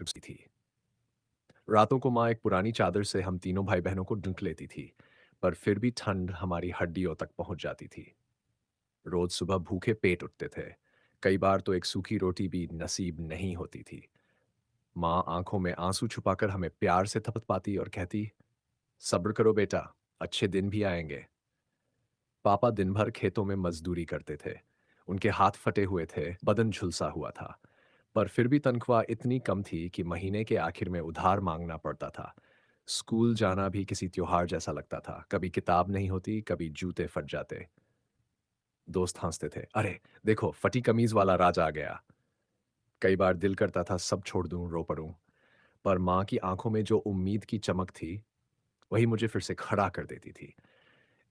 सी थी। रातों को माँ एक पुरानी चादर से हम तीनों भाई बहनों को ढक लेती थी, पर फिर भी ठंड हमारी हड्डियों तक पहुंच जाती थी। रोज सुबह भूखे पेट उठते थे। कई बार तो एक सूखी रोटी भी नसीब नहीं होती थी। माँ आंखों में आंसू छुपाकर हमें प्यार से थपथपाती और कहती, सब्र करो बेटा, अच्छे दिन भी आएंगे। पापा दिन भर खेतों में मजदूरी करते थे। उनके हाथ फटे हुए थे, बदन झुलसा हुआ था, पर फिर भी तनख्वाह इतनी कम थी कि महीने के आखिर में उधार मांगना पड़ता था। स्कूल जाना भी किसी त्योहार जैसा लगता था। कभी किताब नहीं होती, कभी जूते फट जाते। दोस्त हंसते थे, अरे देखो फटी कमीज वाला राजा आ गया। कई बार दिल करता था सब छोड़ दूं, रो पड़ूं, पर माँ की आंखों में जो उम्मीद की चमक थी, वही मुझे फिर से खड़ा कर देती थी।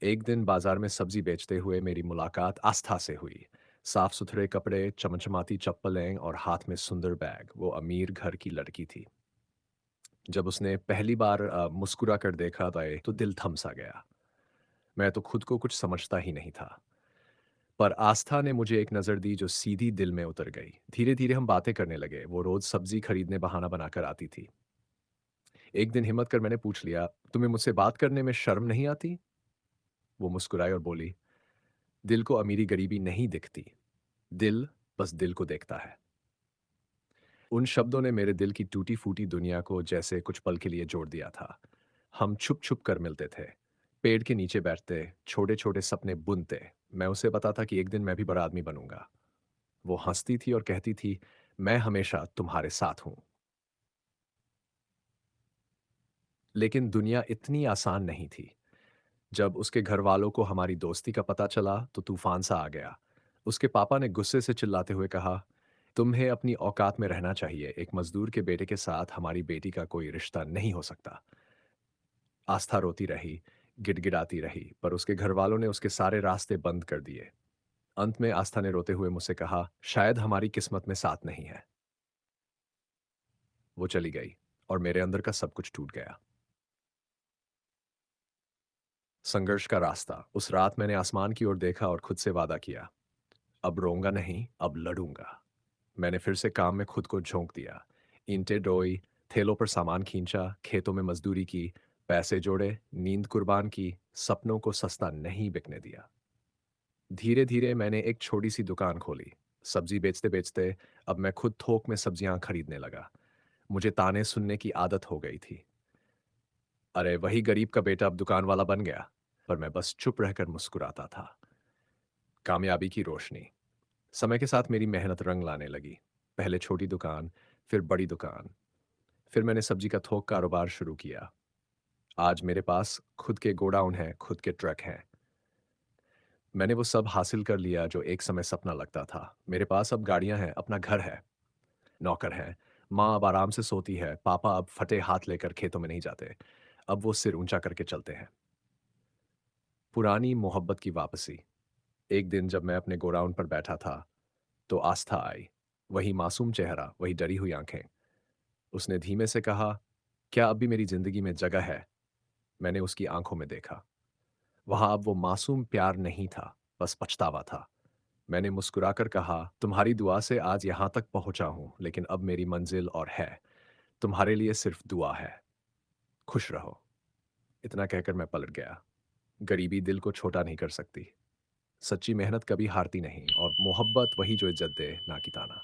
एक दिन बाजार में सब्जी बेचते हुए मेरी मुलाकात आस्था से हुई। साफ सुथरे कपड़े, चमचमाती चप्पलें और हाथ में सुंदर बैग। वो अमीर घर की लड़की थी। जब उसने पहली बार मुस्कुरा कर देखा तो दिल थम सा गया। मैं तो खुद को कुछ समझता ही नहीं था। पर आस्था ने मुझे एक नज़र दी जो सीधी दिल में उतर गई। धीरे धीरे हम बातें करने लगे। वो रोज सब्जी खरीदने बहाना बनाकर आती थी। एक दिन हिम्मत कर मैंने पूछ लिया, तुम्हें मुझसे बात करने में शर्म नहीं आती? वो मुस्कुराई और बोली, दिल को अमीरी गरीबी नहीं दिखती, दिल बस दिल को देखता है। उन शब्दों ने मेरे दिल की टूटी फूटी दुनिया को जैसे कुछ पल के लिए जोड़ दिया था। हम छुप छुप कर मिलते थे, पेड़ के नीचे बैठते, छोटे छोटे सपने बुनते। मैं उसे बताता कि एक दिन मैं भी बड़ा आदमी बनूंगा। वो हंसती थी और कहती थी, मैं हमेशा तुम्हारे साथ हूं। लेकिन दुनिया इतनी आसान नहीं थी। जब उसके घर वालों को हमारी दोस्ती का पता चला तो तूफान सा आ गया। उसके पापा ने गुस्से से चिल्लाते हुए कहा, तुम्हें अपनी औकात में रहना चाहिए। एक मजदूर के बेटे के साथ हमारी बेटी का कोई रिश्ता नहीं हो सकता। आस्था रोती रही, गिड़गिड़ाती रही, पर उसके घर वालों ने उसके सारे रास्ते बंद कर दिए। अंत में आस्था ने रोते हुए मुझसे कहा, शायद हमारी किस्मत में साथ नहीं है। वो चली गई और मेरे अंदर का सब कुछ टूट गया। संघर्ष का रास्ता। उस रात मैंने आसमान की ओर देखा और खुद से वादा किया, अब रोऊंगा नहीं, अब लड़ूंगा। मैंने फिर से काम में खुद को झोंक दिया। ईंटें ढोई, थैलों पर सामान खींचा, खेतों में मजदूरी की, पैसे जोड़े, नींद कुर्बान की, सपनों को सस्ता नहीं बिकने दिया। धीरे धीरे मैंने एक छोटी सी दुकान खोली। सब्जी बेचते बेचते अब मैं खुद थोक में सब्जियां खरीदने लगा। मुझे ताने सुनने की आदत हो गई थी। अरे वही गरीब का बेटा अब दुकान वाला बन गया। पर मैं बस चुप रहकर मुस्कुराता था। कामयाबी की रोशनी। समय के साथ मेरी मेहनत रंग लाने लगी। पहले छोटी दुकान, फिर बड़ी दुकान, फिर मैंने सब्जी का थोक कारोबार शुरू किया। आज मेरे पास खुद के गोडाउन हैं, खुद के ट्रक हैं। मैंने वो सब हासिल कर लिया जो एक समय सपना लगता था। मेरे पास अब गाड़ियां हैं, अपना घर है, नौकर हैं, माँ अब आराम से सोती है, पापा अब फटे हाथ लेकर खेतों में नहीं जाते। अब वो सिर ऊंचा करके चलते हैं। पुरानी मोहब्बत की वापसी। एक दिन जब मैं अपने गोडाउन पर बैठा था तो आस्था आई। वही मासूम चेहरा, वही डरी हुई आंखें। उसने धीमे से कहा, क्या अब भी मेरी जिंदगी में जगह है? मैंने उसकी आंखों में देखा। वहां अब वो मासूम प्यार नहीं था, बस पछतावा था। मैंने मुस्कुराकर कहा, तुम्हारी दुआ से आज यहां तक पहुंचा हूं, लेकिन अब मेरी मंजिल और है। तुम्हारे लिए सिर्फ दुआ है। खुश रहो। इतना कहकर मैं पलट गया। गरीबी दिल को छोटा नहीं कर सकती। सच्ची मेहनत कभी हारती नहीं, और मोहब्बत वही जो इज्जत दे, ना कि ताना।